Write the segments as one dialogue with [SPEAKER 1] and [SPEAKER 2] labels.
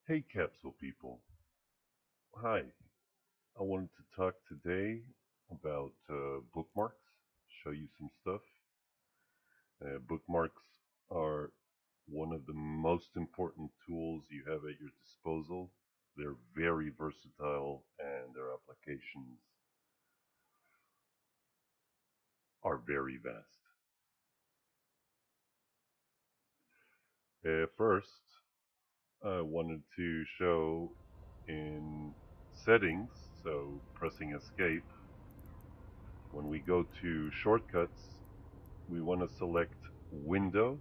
[SPEAKER 1] Hey capsule people. Hi. I wanted to talk today about bookmarks, show you some stuff. Bookmarks are one of the most important tools you have at your disposal. They're very versatile and their applications are very vast. First, I wanted to show in settings, so pressing escape, when we go to shortcuts, we want to select window.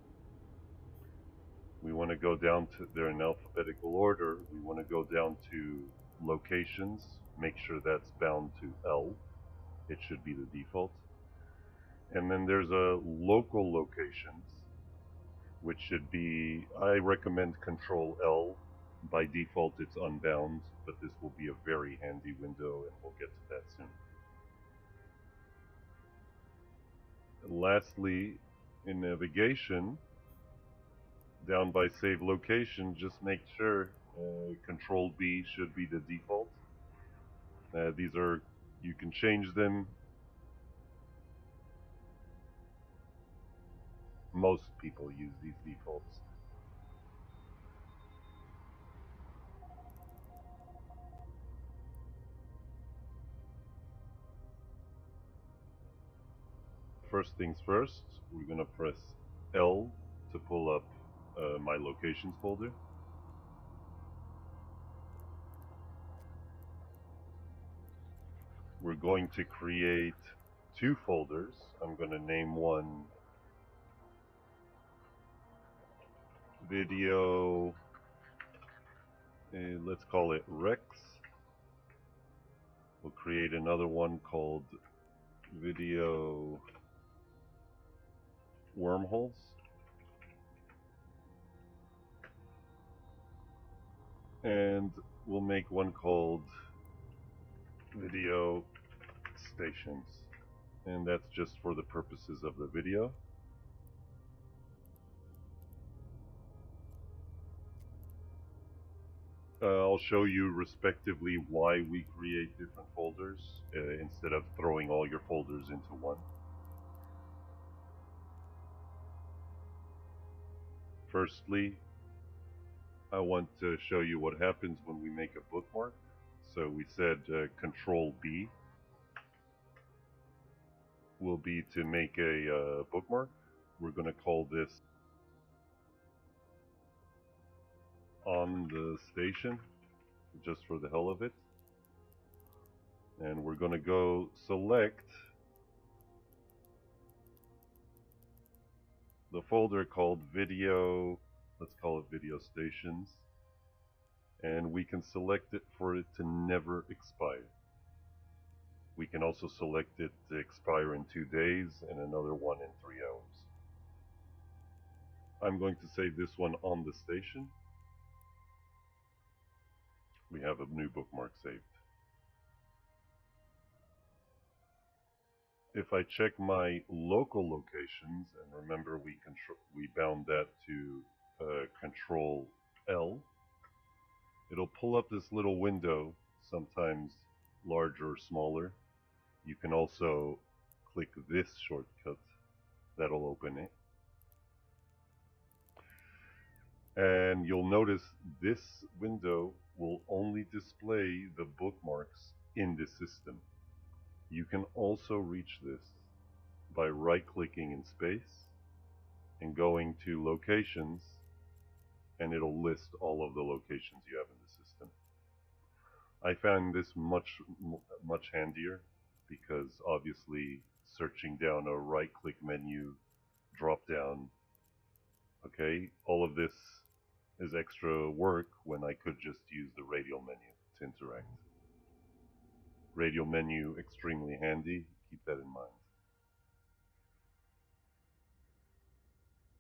[SPEAKER 1] We want to go down to, they're in alphabetical order. We want to go down to locations, make sure that's bound to L. It should be the default. And then there's a local locations, which should be, I recommend Control L. By default, it's unbound, but this will be a very handy window, and we'll get to that soon. And lastly, in navigation, down by save location, just make sure Control B should be the default. These are, you can change them. Most people use these defaults. First things first, we're going to press L to pull up my locations folder. We're going to create two folders. I'm going to name one video, let's call it Rex. We'll create another one called video wormholes. And we'll make one called video stations. And that's just for the purposes of the video. I'll show you respectively why we create different folders instead of throwing all your folders into one. Firstly, I want to show you what happens when we make a bookmark. So we said Control B will be to make a bookmark. We're going to call this on the station, just for the hell of it. And we're going to go select the folder called video, let's call it video stations. And we can select it for it to never expire. We can also select it to expire in 2 days and another one in 3 hours. I'm going to save this one on the station. We have a new bookmark saved. If I check my local locations, and remember we bound that to Control L, it'll pull up this little window, sometimes larger or smaller. You can also click this shortcut, that'll open it. And you'll notice this window will only display the bookmarks in the system. You can also reach this by right-clicking in space and going to locations, and it'll list all of the locations you have in the system. I found this much handier because obviously searching down a right-click menu, drop-down, okay, all of this is extra work when I could just use the radial menu to interact. Radial menu, extremely handy, keep that in mind.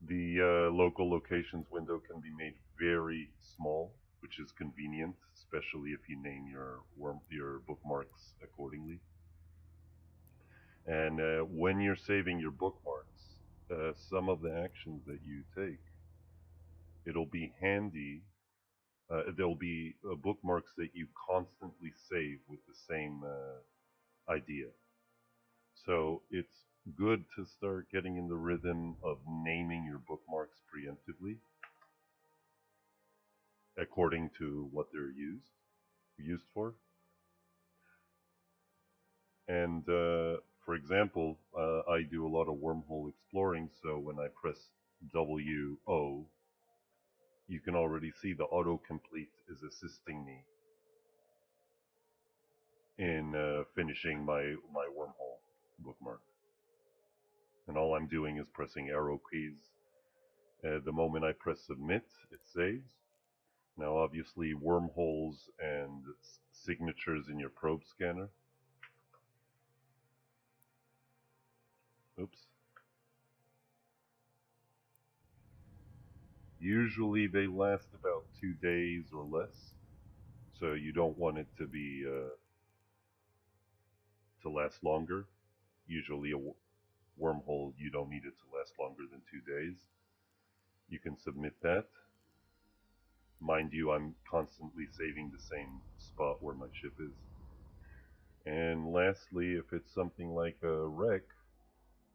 [SPEAKER 1] The local locations window can be made very small, which is convenient, especially if you name your bookmarks accordingly. And when you're saving your bookmarks, some of the actions that you take, it'll be handy there'll be bookmarks that you constantly save with the same idea. So it's good to start getting in the rhythm of naming your bookmarks preemptively according to what they're used for. And for example, I do a lot of wormhole exploring, so when I press WO, you can already see the autocomplete is assisting me in finishing my wormhole bookmark. And all I'm doing is pressing arrow keys. The moment I press submit, it saves. Now obviously wormholes and signatures in your probe scanner. Oops. Usually they last about 2 days or less, so you don't want it to be to last longer. Usually a wormhole, you don't need it to last longer than 2 days. You can submit that. Mind you, I'm constantly saving the same spot where my ship is. And lastly, if it's something like a rec,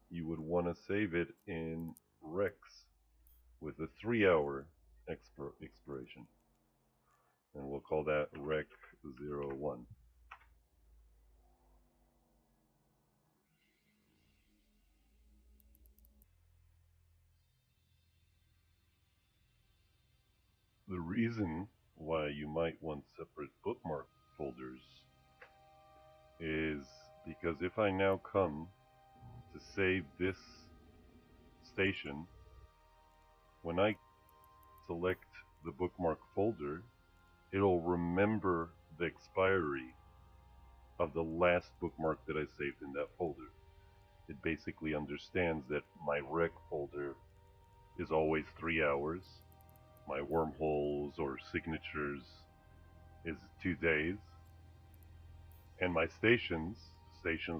[SPEAKER 1] you would want to save it in recs with a 3-hour expiration. And we'll call that rec 01. The reason why you might want separate bookmark folders is because if I now come to save this station, when I select the bookmark folder, it'll remember the expiry of the last bookmark that I saved in that folder. It basically understands that my rec folder is always 3 hours, my wormholes or signatures is 2 days, and my stations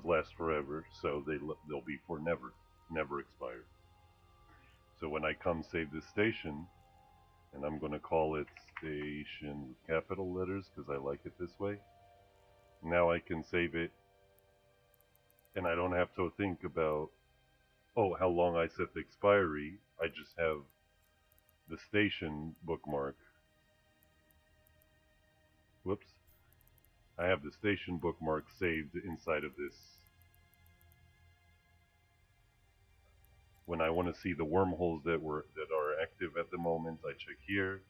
[SPEAKER 1] last forever, so they'll be for never expire. So when I come save this station, and I'm going to call it station with capital letters because I like it this way. Now I can save it, and I don't have to think about, oh, how long I set the expiry. I just have the station bookmark. Whoops. I have the station bookmark saved inside of this. When I want to see the wormholes that are active at the moment, I check here.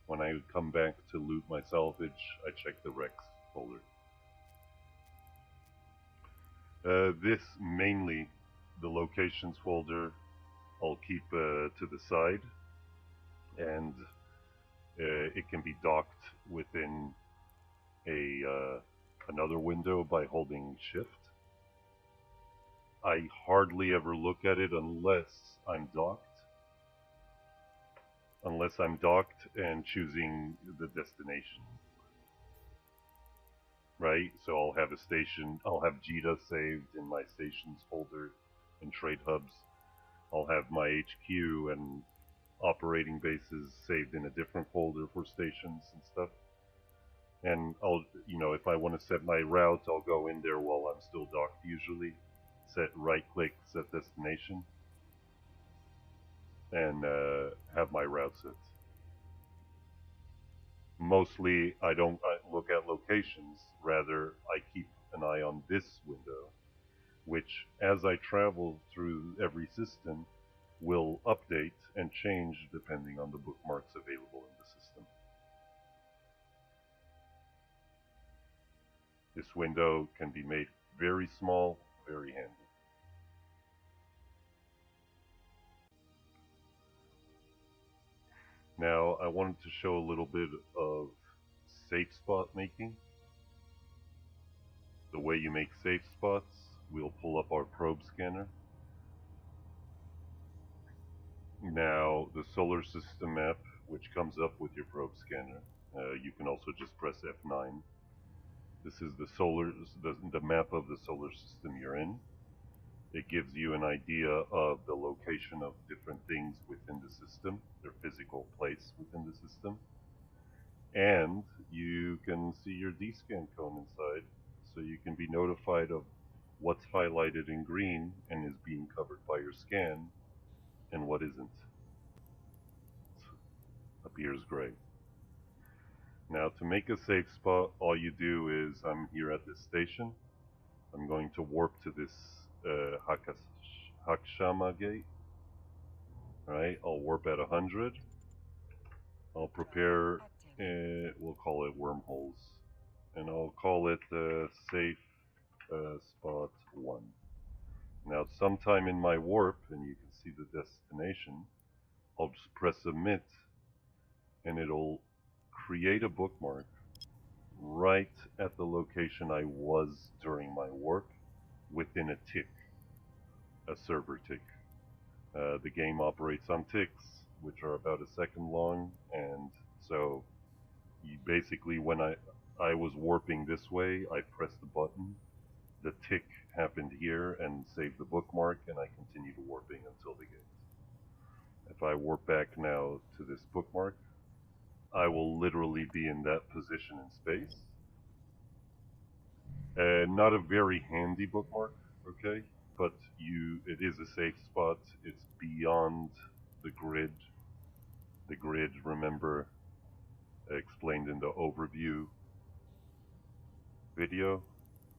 [SPEAKER 1] When I come back to loot my salvage, I check the recs folder. This mainly, the locations folder, I'll keep to the side, and it can be docked within another window by holding Shift. I hardly ever look at it unless I'm docked. Unless I'm docked and choosing the destination. Right? So I'll have a station, I'll have JITA saved in my stations folder and trade hubs. I'll have my HQ and operating bases saved in a different folder for stations and stuff. And I'll, if I want to set my route, I'll go in there while I'm still docked usually. Set right click, set destination, and have my route set. Mostly I don't look at locations, rather I keep an eye on this window, which as I travel through every system will update and change depending on the bookmarks available in the system. This window can be made very small, very handy. Now I wanted to show a little bit of safe spot making. The way you make safe spots, we'll pull up our probe scanner. Now the solar system map, which comes up with your probe scanner, you can also just press F9. This is the map of the solar system you're in. It gives you an idea of the location of different things within the system, their physical place within the system. And you can see your D-scan cone inside, so you can be notified of what's highlighted in green and is being covered by your scan, and what isn't. It appears gray. Now, to make a safe spot, all you do is, I'm here at this station. I'm going to warp to this Hakshama gate. Right, I'll warp at 100. I'll prepare, we'll call it wormholes. And I'll call it safe spot 1. Now, sometime in my warp, and you can see the destination, I'll just press submit, and it'll create a bookmark right at the location I was during my warp, within a tick, a server tick. The game operates on ticks, which are about a second long, and so you basically, when I was warping this way, I pressed the button, the tick happened here and saved the bookmark, and I continued warping until the gate. If I warp back now to this bookmark, I will literally be in that position in space. Not a very handy bookmark, okay? But it is a safe spot. It's beyond the grid. The grid, remember, explained in the overview video,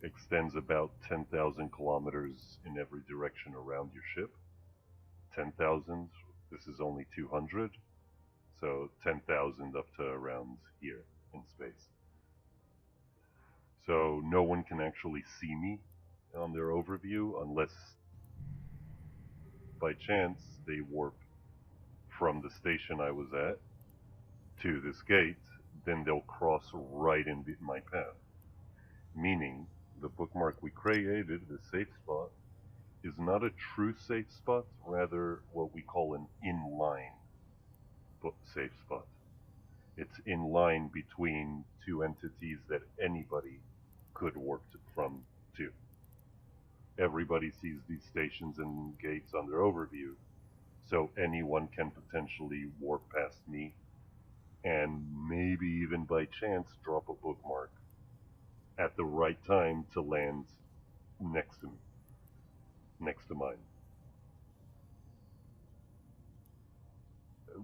[SPEAKER 1] extends about 10,000 kilometers in every direction around your ship. 10,000, this is only 200, so 10,000 up to around here in space. So no one can actually see me on their overview unless by chance they warp from the station I was at to this gate, then they'll cross right in my path. Meaning, the bookmark we created, the safe spot, is not a true safe spot, rather what we call an inline safe spot. It's in line between two entities that anybody could warp from to. Everybody sees these stations and gates on their overview, so anyone can potentially warp past me and maybe even by chance drop a bookmark at the right time to land next to me, next to mine.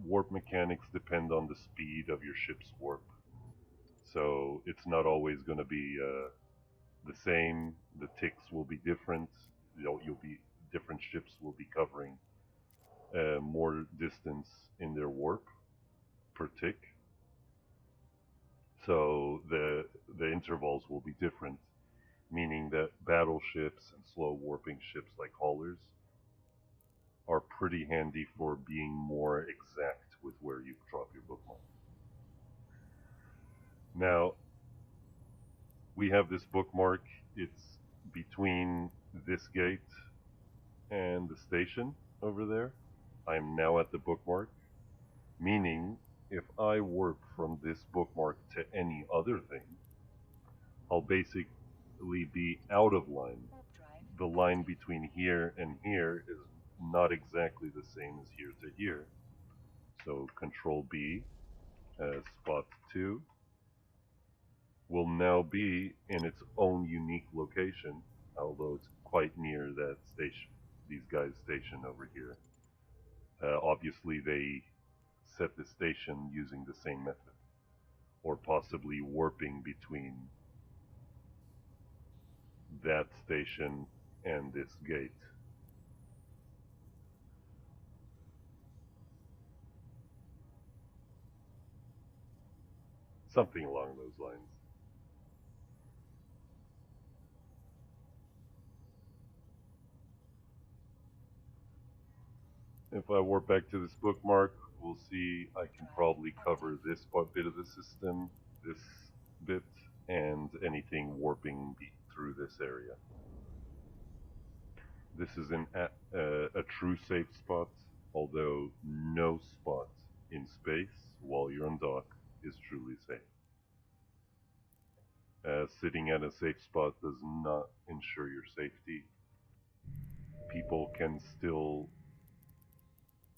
[SPEAKER 1] Warp mechanics depend on the speed of your ship's warp, so it's not always going to be the same. The ticks will be different. Different ships will be covering more distance in their warp per tick, so the intervals will be different, meaning that battleships and slow warping ships like haulers are pretty handy for being more exact with where you drop your bookmark. Now, we have this bookmark. It's between this gate and the station over there. I'm now at the bookmark, meaning if I warp from this bookmark to any other thing, I'll basically be out of line. The line between here and here is not exactly the same as here to here. So Control B, spot 2, will now be in its own unique location, although it's quite near that station, these guys' station over here. Obviously they set the station using the same method, or possibly warping between that station and this gate. Something along those lines. If I warp back to this bookmark, we'll see I can probably cover this bit of the system, this bit, and anything warping through this area. This is a true safe spot, although no spot in space while you're on dock is truly safe. Sitting at a safe spot does not ensure your safety. People can still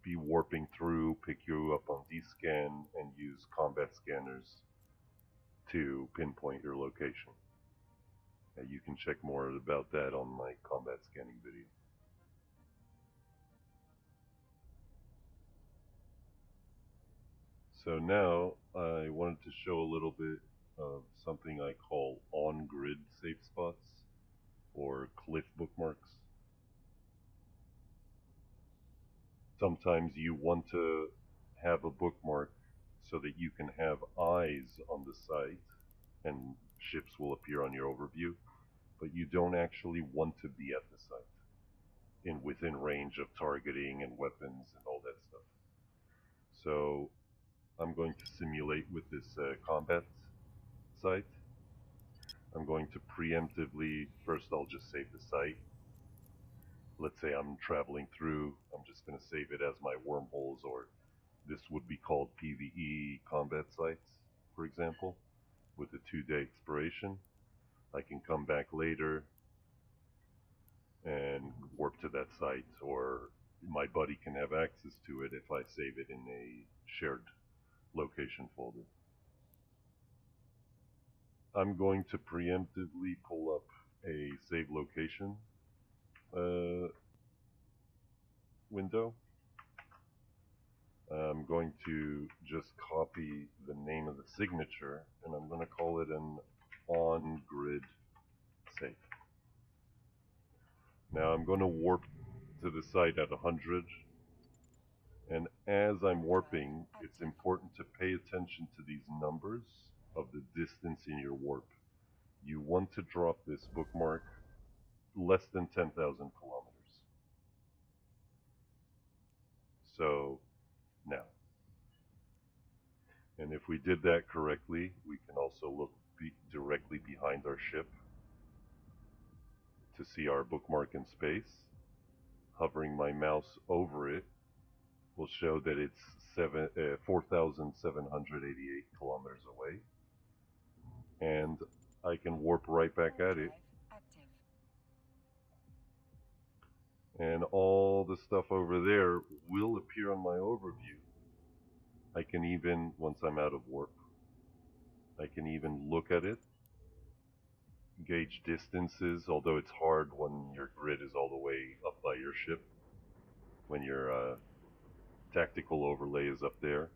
[SPEAKER 1] be warping through, pick you up on D-scan, and use combat scanners to pinpoint your location. You can check more about that on my combat scanning video. So now I wanted to show a little bit of something I call on-grid safe spots, or cliff bookmarks. Sometimes you want to have a bookmark so that you can have eyes on the site and ships will appear on your overview, but you don't actually want to be at the site within range of targeting and weapons and all that stuff. So I'm going to simulate with this combat site. I'm going to preemptively, first I'll just save the site. Let's say I'm traveling through, I'm just going to save it as my wormholes, or this would be called PvE combat sites, for example, with a 2-day expiration. I can come back later and warp to that site, or my buddy can have access to it if I save it in a shared location folder. I'm going to preemptively pull up a save location window. I'm going to just copy the name of the signature, and I'm going to call it an on-grid save. Now I'm going to warp to the site at 100, and as I'm warping, it's important to pay attention to these numbers of the distance in your warp. You want to drop this bookmark less than 10,000 kilometers. So now, and if we did that correctly, we can also look directly behind our ship to see our bookmark in space. Hovering my mouse over it will show that it's 4,788 kilometers away, and I can warp right back at it, and all the stuff over there will appear on my overview. I can even, once I'm out of warp, I can even look at it, gauge distances, although it's hard when your grid is all the way up by your ship, when your tactical overlay is up there.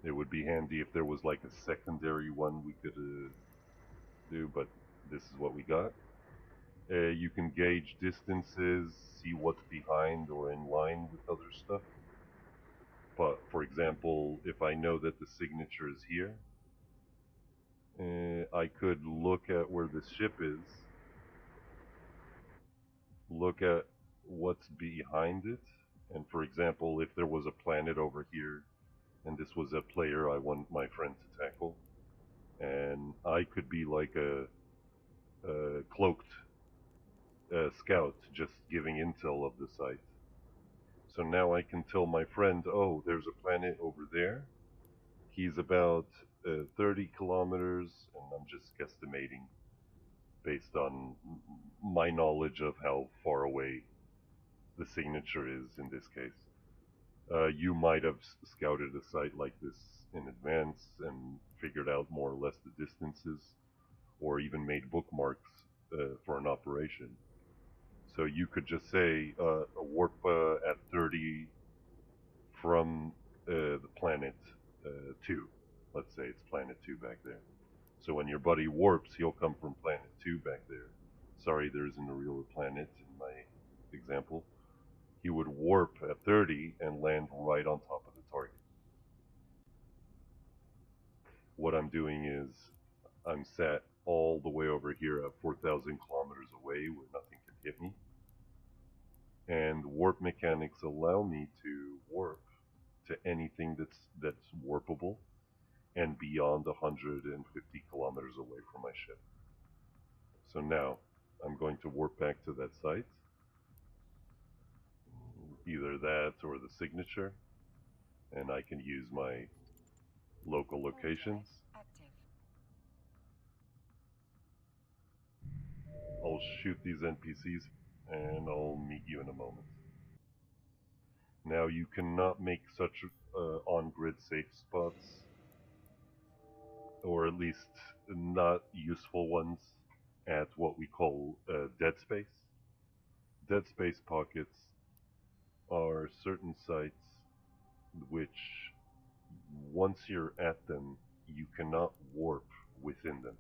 [SPEAKER 1] It would be handy if there was like a secondary one we could do, but this is what we got. You can gauge distances, see what's behind or in line with other stuff. But for example, if I know that the signature is here, I could look at where this ship is, look at what's behind it, and for example, if there was a planet over here, and this was a player I want my friend to tackle, and I could be like a cloaked scout just giving intel of the site. So now I can tell my friend, oh, there's a planet over there. He's about 30 kilometers, and I'm just guesstimating based on my knowledge of how far away the signature is in this case. You might have scouted a site like this in advance and figured out more or less the distances, or even made bookmarks for an operation. So you could just say a warp at 30 from the planet 2. Let's say it's planet 2 back there. So when your buddy warps, he'll come from planet 2 back there. Sorry, there isn't a real planet in my example. He would warp at 30 and land right on top of the target. What I'm doing is I'm sat all the way over here at 4,000 kilometers away where nothing can hit me. And warp mechanics allow me to warp to anything that's warpable and beyond 150 kilometers away from my ship. So now I'm going to warp back to that site, either that or the signature, and I can use my local locations. I'll shoot these NPCs and I'll meet you in a moment. Now you cannot make such on-grid safe spots or at least not useful ones, at what we call dead space. Dead space pockets are certain sites which, once you're at them, you cannot warp within them.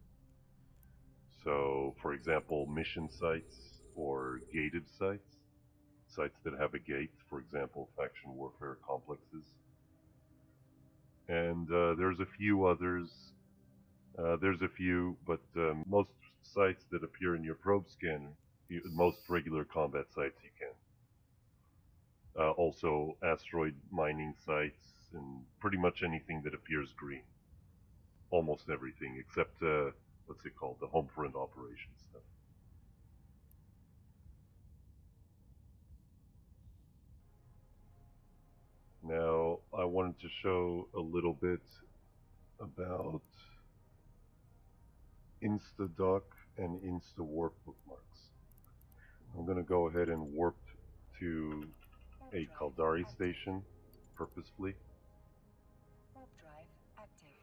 [SPEAKER 1] So, for example, mission sites or gated sites, sites that have a gate, for example, faction warfare complexes. And there's a few others. There's a few, but most sites that appear in your probe scanner, most regular combat sites you can. Also, asteroid mining sites and pretty much anything that appears green. Almost everything except, what's it called? The home front operations stuff. Now, I wanted to show a little bit about Insta-Dock and Insta-Warp bookmarks. I'm going to go ahead and warp to a Caldari station purposefully.
[SPEAKER 2] Warp drive active.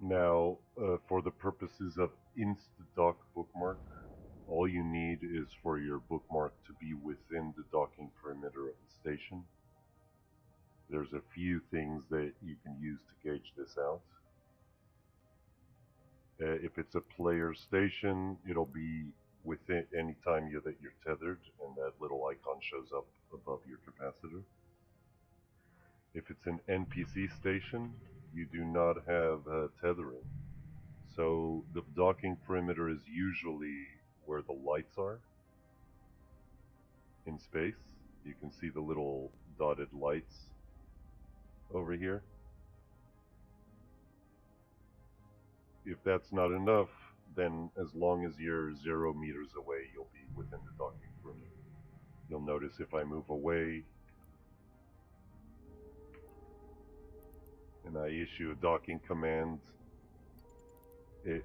[SPEAKER 1] Now, for the purposes of Insta-Dock bookmark, all you need is for your bookmark to be within the docking perimeter of the station. There's a few things that you can use to gauge this out. If it's a player station, it'll be within any time that you're tethered, and that little icon shows up above your capacitor. If it's an NPC station, you do not have tethering. So the docking perimeter is usually where the lights are in space. You can see the little dotted lights over here. If that's not enough, then as long as you're 0 meters away, you'll be within the docking perimeter. You'll notice if I move away and I issue a docking command, it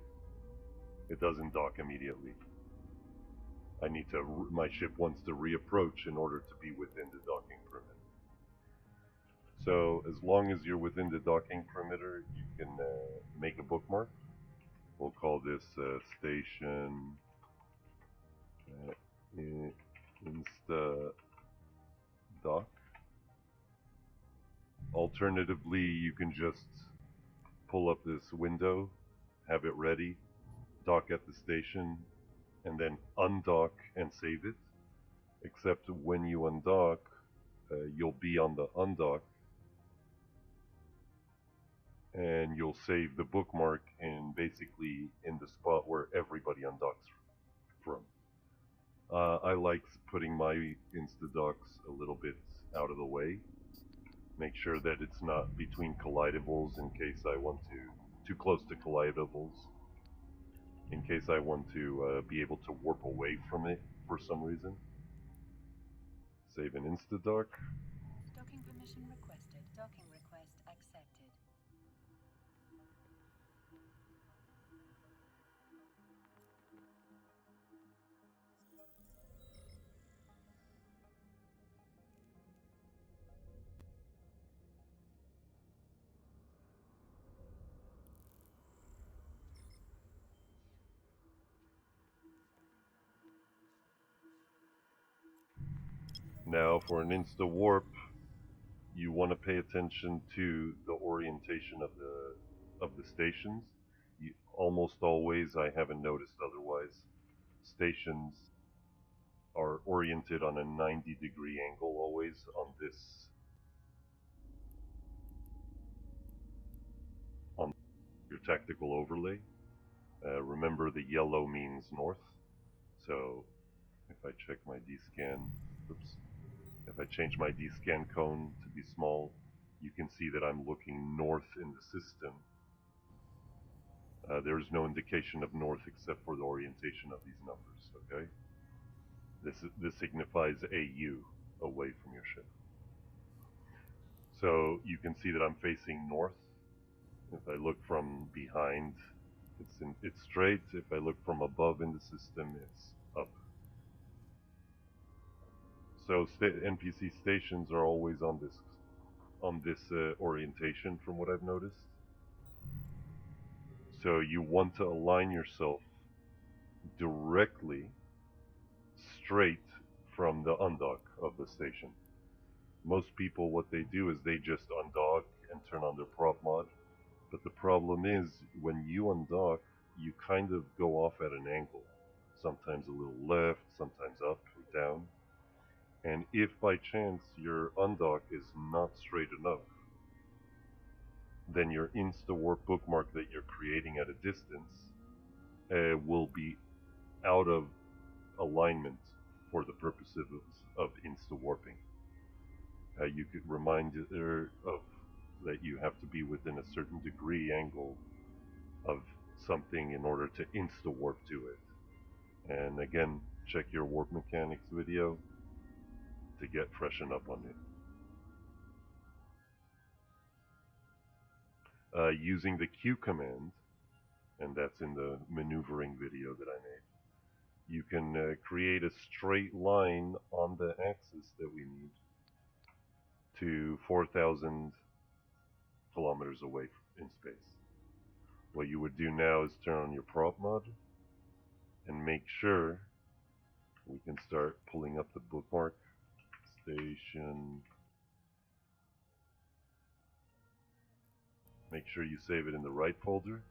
[SPEAKER 1] doesn't dock immediately. I need to, my ship wants to reapproach in order to be within the docking perimeter. So as long as you're within the docking perimeter, you can make a bookmark. We'll call this station Insta-Dock. Alternatively, you can just pull up this window, have it ready, dock at the station, and then undock and save it. Except when you undock, you'll be on the undock, and you'll save the bookmark basically in the spot where everybody undocks from. I like putting my Insta-Docks a little bit out of the way. Make sure that it's not between collidables in case I want to, too close to collidables, in case I want to be able to warp away from it for some reason. Save an Insta-Dock.
[SPEAKER 2] Docking permission requested. Docking request accepted.
[SPEAKER 1] Now for an Insta-Warp, you want to pay attention to the orientation of the stations. Almost always, I haven't noticed otherwise, stations are oriented on a 90-degree angle always on your tactical overlay. Remember, the yellow means north. So if I check my D-scan, if I change my D-scan cone to be small, you can see that I'm looking north in the system. There is no indication of north except for the orientation of these numbers, okay? This signifies AU, away from your ship. So you can see that I'm facing north. If I look from behind, it's straight. If I look from above in the system, it's up. So NPC stations are always on this orientation, from what I've noticed. So you want to align yourself directly straight from the undock of the station. Most people, what they do is they just undock and turn on their prop mod. But the problem is, when you undock, you kind of go off at an angle. Sometimes a little left, sometimes up or down. And if by chance your undock is not straight enough, then your Insta-Warp bookmark that you're creating at a distance will be out of alignment for the purposes of Insta-Warping. You could remind her of that you have to be within a certain degree angle of something in order to Insta-Warp to it. And again, check your warp mechanics video to get freshen up on it. Using the Q command, and that's in the maneuvering video that I made, you can create a straight line on the axis that we need to 4,000 kilometers away in space. What you would do now is turn on your prop mod and make sure we can start pulling up the bookmark station. Make sure you save it in the right folder.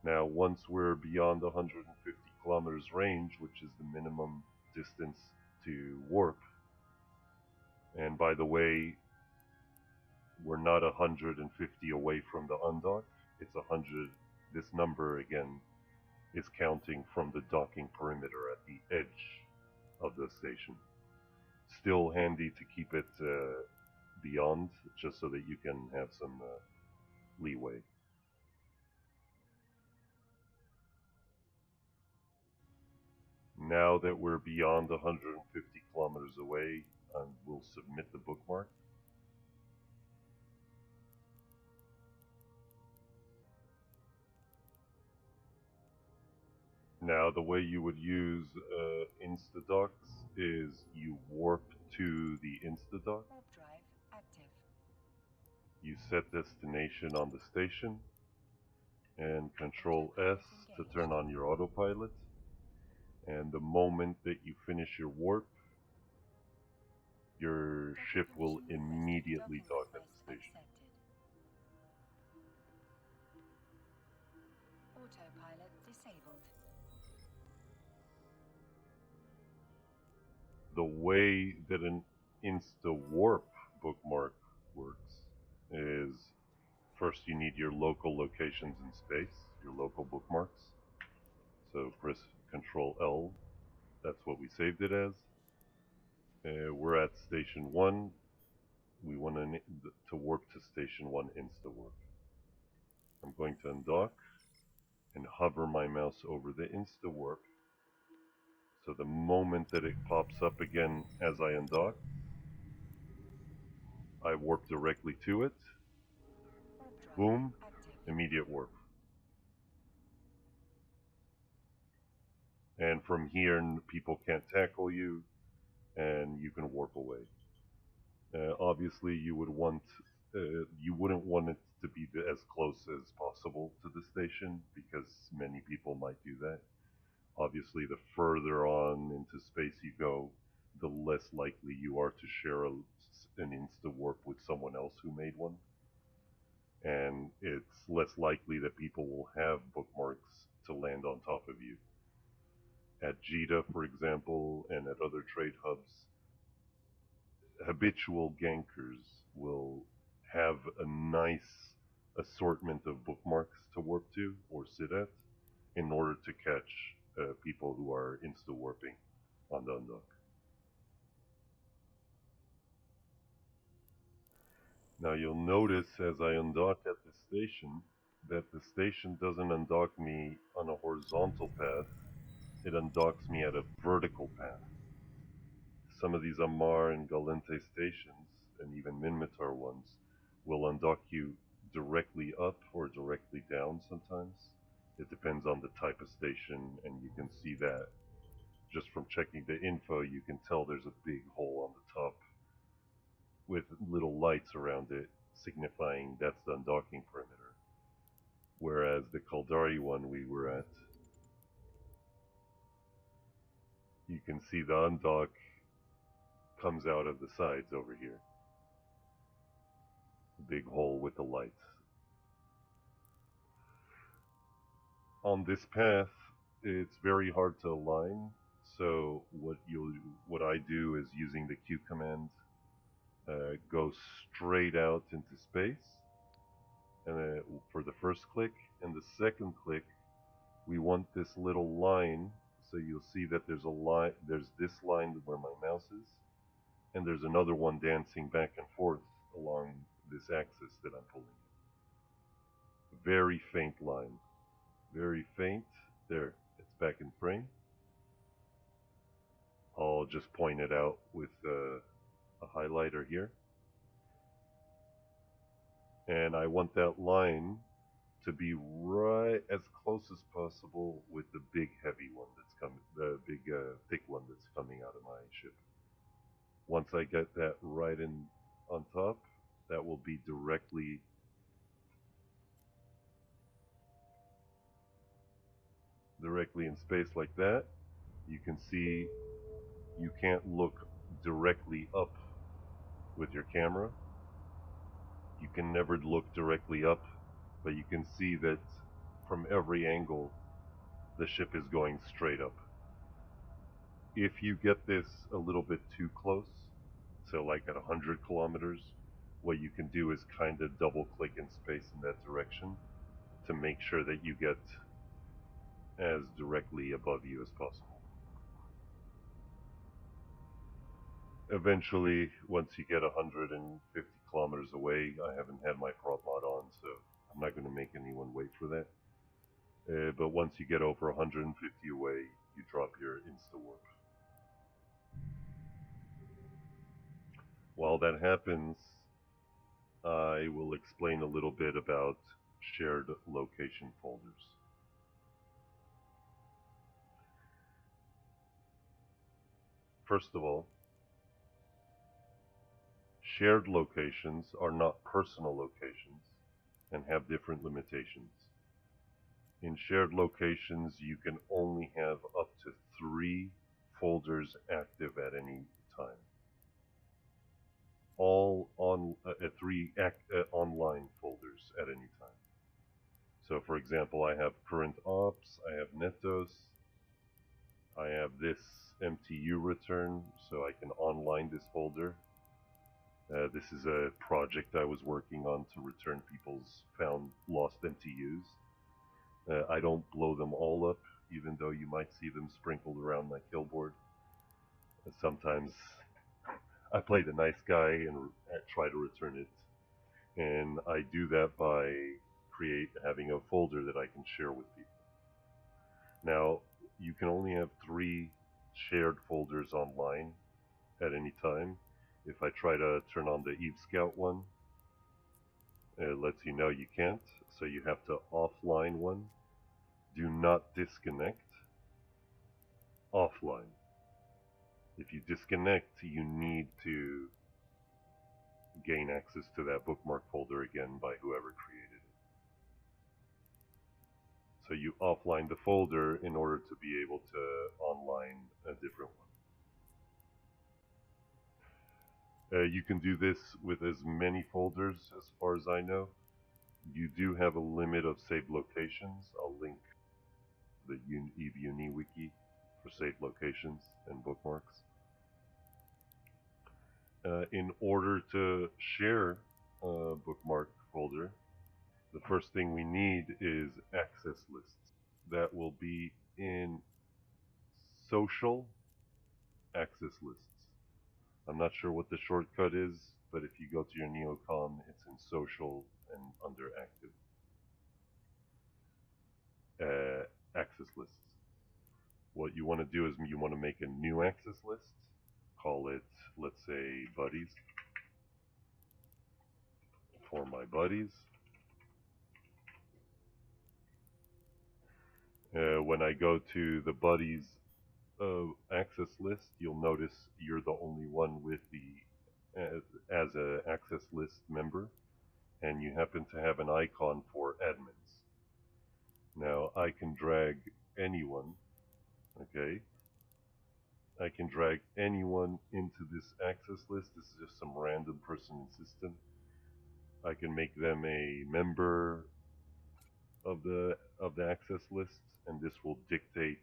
[SPEAKER 1] Now, once we're beyond 150 kilometers range, which is the minimum distance to warp, and by the way, we're not 150 away from the undock, it's 100. This number again is counting from the docking perimeter at the edge of the station. Still handy to keep it beyond, just so that you can have some leeway. Now that we're beyond 150 kilometers away, we'll submit the bookmark. Now, the way you would use Insta-Docks is you warp to the Insta-Dock.
[SPEAKER 2] Warp drive active.
[SPEAKER 1] You set destination on the station, and Control S to turn on your autopilot. And the moment that you finish your warp, your ship will immediately dock at the station.
[SPEAKER 2] Autopilot disabled.
[SPEAKER 1] The way that an Insta-Warp bookmark works is, first you need your local locations in space, your local bookmarks. So press Control L, that's what we saved it as. We're at Station 1. We want to warp to Station 1 Insta-Warp. I'm going to undock and hover my mouse over the Insta-Warp. So the moment that it pops up again as I undock, I warp directly to it. Boom, immediate warp. And from here, people can't tackle you, and you can warp away. Obviously, you wouldn't want it to be as close as possible to the station, because many people might do that. Obviously, the further on into space you go, the less likely you are to share an Insta-Warp with someone else who made one. And it's less likely that people will have bookmarks to land on top of you. At JITA, for example, and at other trade hubs, habitual gankers will have a nice assortment of bookmarks to warp to or sit at in order to catch people who are insta-warping on the undock. Now you'll notice as I undock at the station that the station doesn't undock me on a horizontal path, it undocks me at a vertical path. Some of these Amar and Galente stations, and even Minmatar ones, will undock you directly up or directly down sometimes. It depends on the type of station, and you can see that just from checking the info. You can tell there's a big hole on the top with little lights around it, signifying that's the undocking perimeter. whereas the Caldari one we were at, you can see the undock comes out of the sides over here. Big hole with the lights. On this path, it's very hard to align, so what I do is using the Q command, go straight out into space, and for the first click, and the second click, we want this little line. So you'll see that there's a line. There's this line where my mouse is, and there's another one dancing back and forth along this axis that I'm pulling. Very faint line. Very faint. There, it's back in frame. I'll just point it out with a highlighter here. And I want that line to be right as close as possible with the big heavy one that's coming, the big thick one that's coming out of my ship. Once I get that right in on top, that will be directly in space like that. You can see you can't look directly up with your camera. You can never look directly up, but you can see that from every angle the ship is going straight up. If you get this a little bit too close, so like at 100 kilometers, what you can do is kind of double click in space in that direction to make sure that you get as directly above you as possible. Eventually, once you get 150 kilometers away, I haven't had my prop mod on, so I'm not going to make anyone wait for that. But once you get over 150 away, you drop your Insta-Warp. While that happens, I will explain a little bit about shared location folders. First of all, shared locations are not personal locations and have different limitations. In shared locations, you can only have up to 3 folders active at any time. All on 3 online folders at any time. So, for example, I have current ops, I have NETOS, I have this MTU return, so I can online this folder. This is a project I was working on to return people's found lost MTUs. I don't blow them all up, even though you might see them sprinkled around my kill board. Sometimes I play the nice guy and try to return it. And I do that by having a folder that I can share with people. Now, you can only have 3 shared folders online at any time. If I try to turn on the EVE Scout one, it lets you know you can't, so you have to offline one. Do not disconnect. Offline. If you disconnect, you need to gain access to that bookmark folder again by whoever created it. So you offline the folder in order to be able to online a different one. You can do this with as many folders as far as I know. You do have a limit of saved locations. I'll link the EVE Uni wiki for saved locations and bookmarks. In order to share a bookmark folder, the first thing we need is access lists. That will be in social access lists. I'm not sure what the shortcut is, but if you go to your Neocom, it's in social and under active access lists. What you want to do is you want to make a new access list. Call it, let's say, buddies. For my buddies. When I go to the buddies access list, you'll notice you're the only one with the as a access list member, and you happen to have an icon for admins. Now I can drag anyone, okay? I can drag anyone into this access list. This is just some random person in system. I can make them a member of the access list, and this will dictate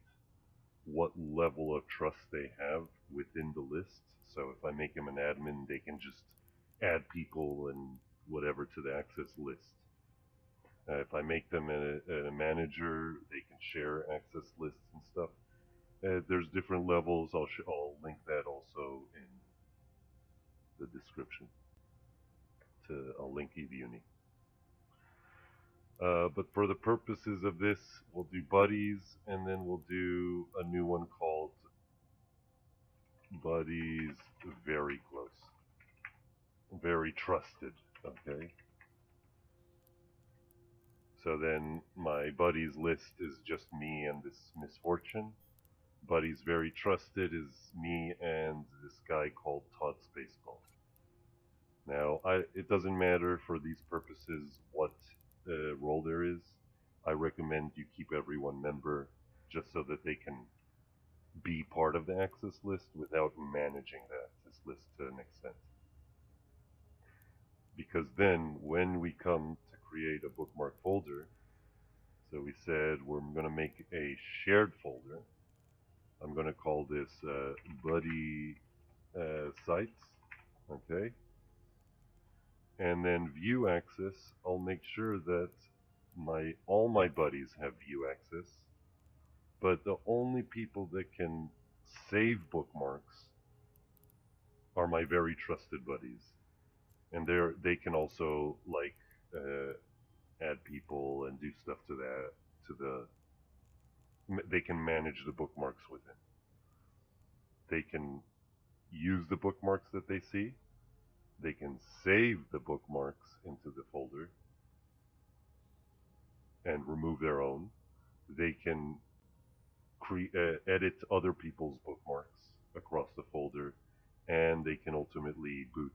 [SPEAKER 1] what level of trust they have within the list. So if I make them an admin, they can just add people and whatever to the access list. If I make them a manager, they can share access lists and stuff. There's different levels. I'll link that also in the description. I'll link EVE Uni. But for the purposes of this, we'll do buddies, and then we'll do a new one called buddies very close, very trusted. Okay. So then my buddies list is just me and this misfortune. Buddies very trusted is me and this guy called Todd Spaceball. Now, it doesn't matter for these purposes what role there is. I recommend you keep everyone member just so that they can be part of the access list without managing the access list to an extent. Because then when we come to create a bookmark folder, so we said we're going to make a shared folder. I'm going to call this buddy sites, okay? And then view access, I'll make sure that all my buddies have view access, but the only people that can save bookmarks are my very trusted buddies. And they can also like add people and do stuff to they can manage the bookmarks within. They can use the bookmarks that they see. They can save the bookmarks into the folder and remove their own. They can edit other people's bookmarks across the folder, and they can ultimately boot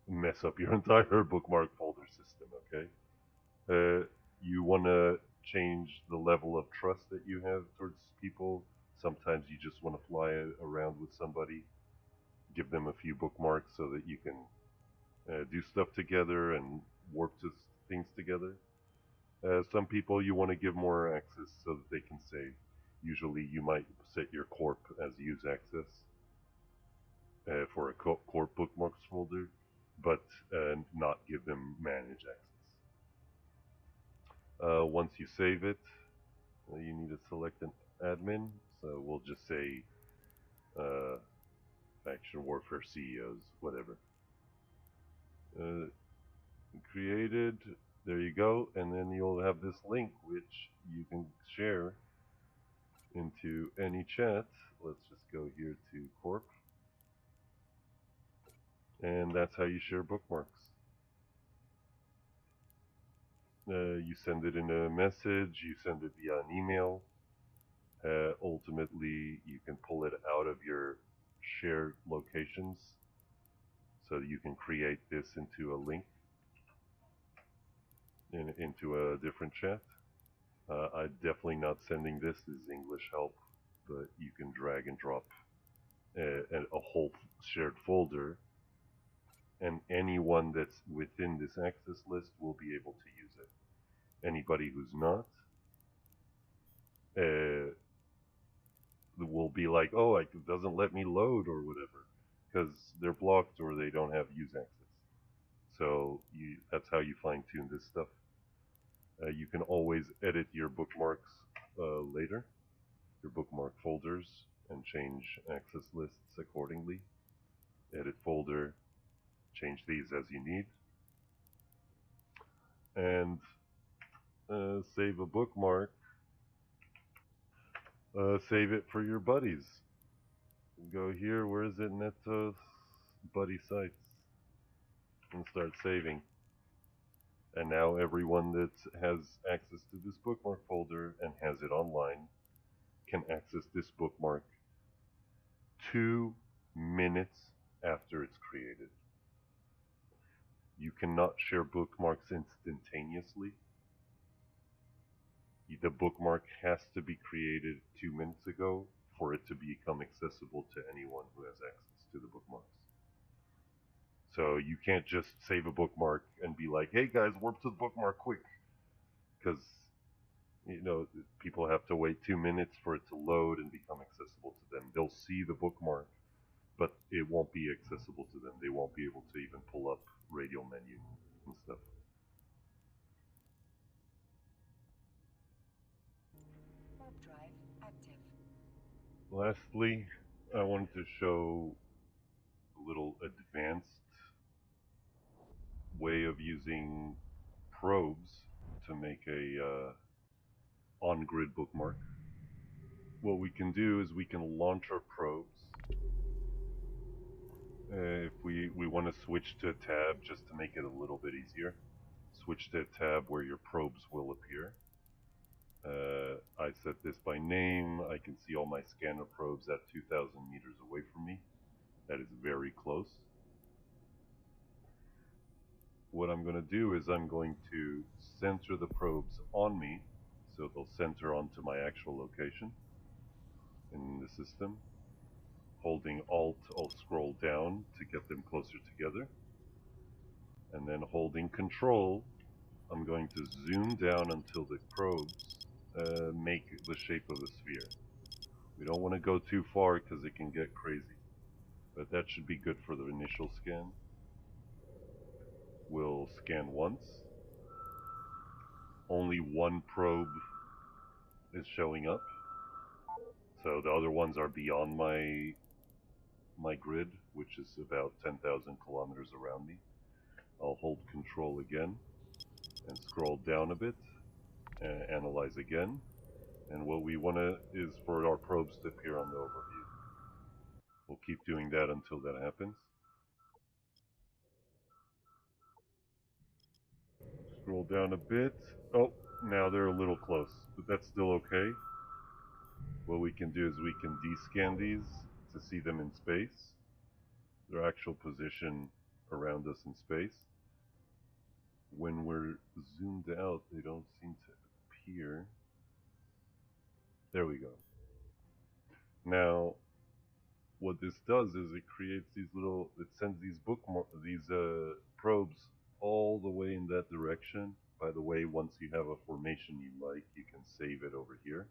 [SPEAKER 1] and mess up your entire bookmark folder system, okay? You want to change the level of trust that you have towards people. Sometimes you just want to fly around with somebody, give them a few bookmarks so that you can do stuff together and warp to things together. Some people you want to give more access so that they can save. Usually you might set your corp as use access for a corp bookmarks folder, but not give them manage access. Once you save it, you need to select an admin. So we'll just say Faction Warfare CEOs, whatever. Created. There you go, and then you'll have this link which you can share into any chat. Let's just go here to Corp, and that's how you share bookmarks. You send it in a message, you send it via an email. Ultimately, you can pull it out of your shared locations, so you can create this into a link into a different chat. I'm definitely not sending this as English help, but you can drag and drop a whole shared folder, and anyone that's within this access list will be able to use it. Anybody who's not will be like, oh, it doesn't let me load or whatever, because they're blocked or they don't have use access. So that's how you fine-tune this stuff. You can always edit your bookmarks later, your bookmark folders, and change access lists accordingly. Edit folder, change these as you need, and save a bookmark. Save it for your buddies. Go here, where is it? NETOS buddy sites, and start saving. And now everyone that has access to this bookmark folder and has it online can access this bookmark 2 minutes after it's created. You cannot share bookmarks instantaneously. The bookmark has to be created 2 minutes ago for it to become accessible to anyone who has access to the bookmarks. So you can't just save a bookmark and be like, hey guys, warp to the bookmark quick. Because, people have to wait 2 minutes for it to load and become accessible to them. They'll see the bookmark, but it won't be accessible to them. They won't be able to even pull up radial menu and stuff.
[SPEAKER 2] Warp drive active.
[SPEAKER 1] Lastly, I wanted to show a little advanced way of using probes to make a on-grid bookmark. What we can do is we can launch our probes. If we want to switch to a tab just to make it a little bit easier, switch to a tab where your probes will appear. I set this by name. I can see all my scanner probes at 2,000 meters away from me. That is very close. What I'm going to do is I'm going to center the probes on me, so they'll center onto my actual location in the system. Holding Alt, I'll scroll down to get them closer together. And then holding Control, I'm going to zoom down until the probes make the shape of a sphere. We don't want to go too far because it can get crazy, but that should be good for the initial scan. We'll scan once. Only one probe is showing up, so the other ones are beyond my grid, which is about 10,000 kilometers around me. I'll hold Control again and scroll down a bit and analyze again. And what we want to is for our probes to appear on the overview. We'll keep doing that until that happens. Scroll down a bit. Oh, now they're a little close, but that's still okay. What we can do is we can descan these to see them in space, their actual position around us in space. When we're zoomed out, they don't seem to appear. There we go. Now, what this does is it creates these little, it sends these probes all the way in that direction. By the way, once you have a formation you like, you can save it over here.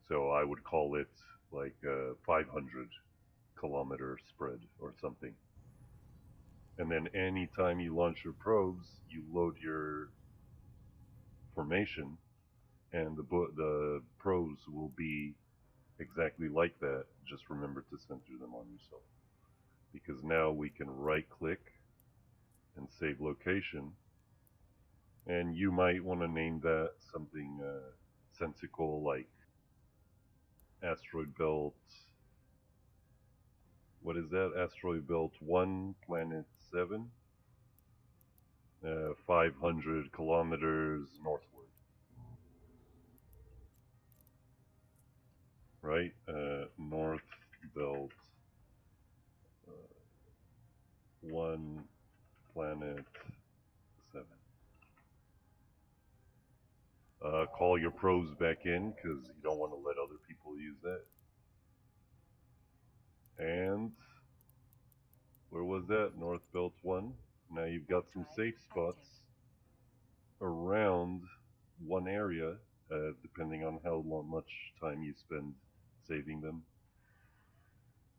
[SPEAKER 1] So I would call it like a 500 kilometer spread or something. And then anytime you launch your probes, you load your formation, and the probes will be exactly like that. Just remember to center them on yourself. Because now we can right-click and save location. And you might want to name that something sensical like Asteroid Belt. What is that? Asteroid Belt 1, Planet 7. 500 kilometers northward. Right? North Belt 1, Planet 7. Call your probes back in because you don't want to let other people use that. And where was that? North Belt 1. Now you've got some safe spots around one area, depending on how much time you spend saving them.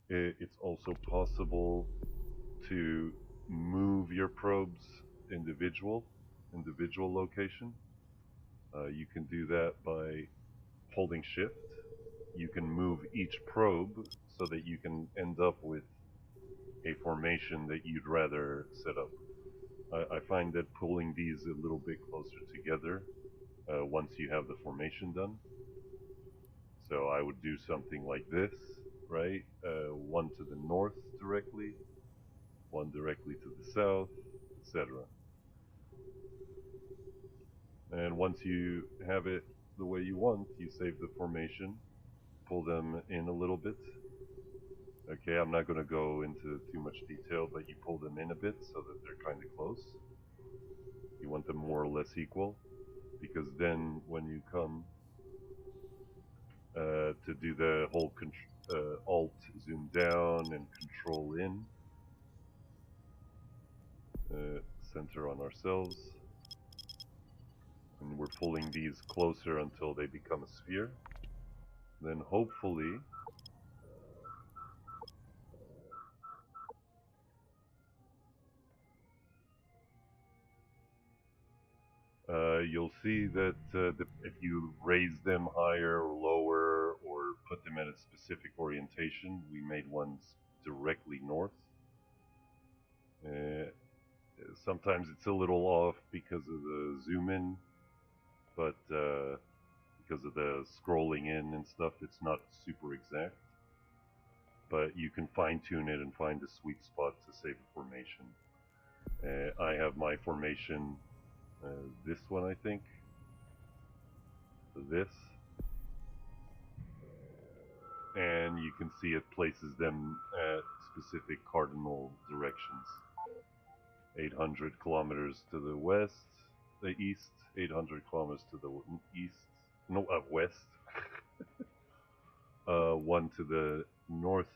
[SPEAKER 1] It's also possible to move your probes individual location. You can do that by holding Shift. You can move each probe so that you can end up with a formation that you'd rather set up. I find that pulling these a little bit closer together once you have the formation done. So I would do something like this, right? One to the north directly, one directly to the south, etc. And once you have it the way you want, you save the formation, pull them in a little bit. Okay, I'm not going to go into too much detail, but you pull them in a bit so that they're kind of close. You want them more or less equal. because then when you come to do the whole Alt zoom down and Control in, center on ourselves, and we're pulling these closer until they become a sphere. Then hopefully you'll see that if you raise them higher or lower or put them at a specific orientation, we made ones directly north. Sometimes it's a little off because of the zoom in, but because of the scrolling in and stuff, it's not super exact. But you can fine tune it and find a sweet spot to save a formation. I have my formation, this one I think, this, and you can see it places them at specific cardinal directions. 800 kilometers to the west, the east, 800 kilometers to the east, no, west, one to the northwest,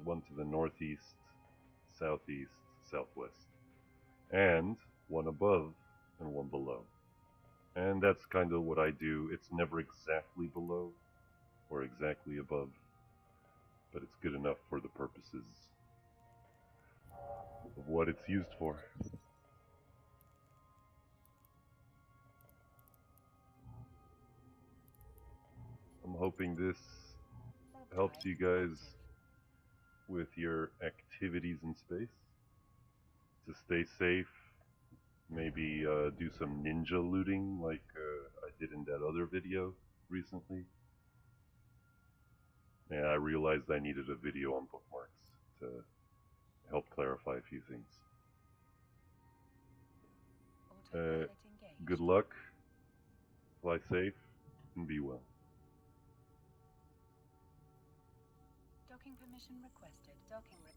[SPEAKER 1] one to the northeast, southeast, southwest, and one above and one below. And that's kind of what I do. It's never exactly below or exactly above, but it's good enough for the purposes of what it's used for. I'm hoping this helps you guys with your activities in space to stay safe. Maybe do some ninja looting like I did in that other video recently. Yeah, I realized I needed a video on bookmarks to help clarify a few things. Good luck, fly safe, and be well.
[SPEAKER 2] Docking permission requested. Docking requested.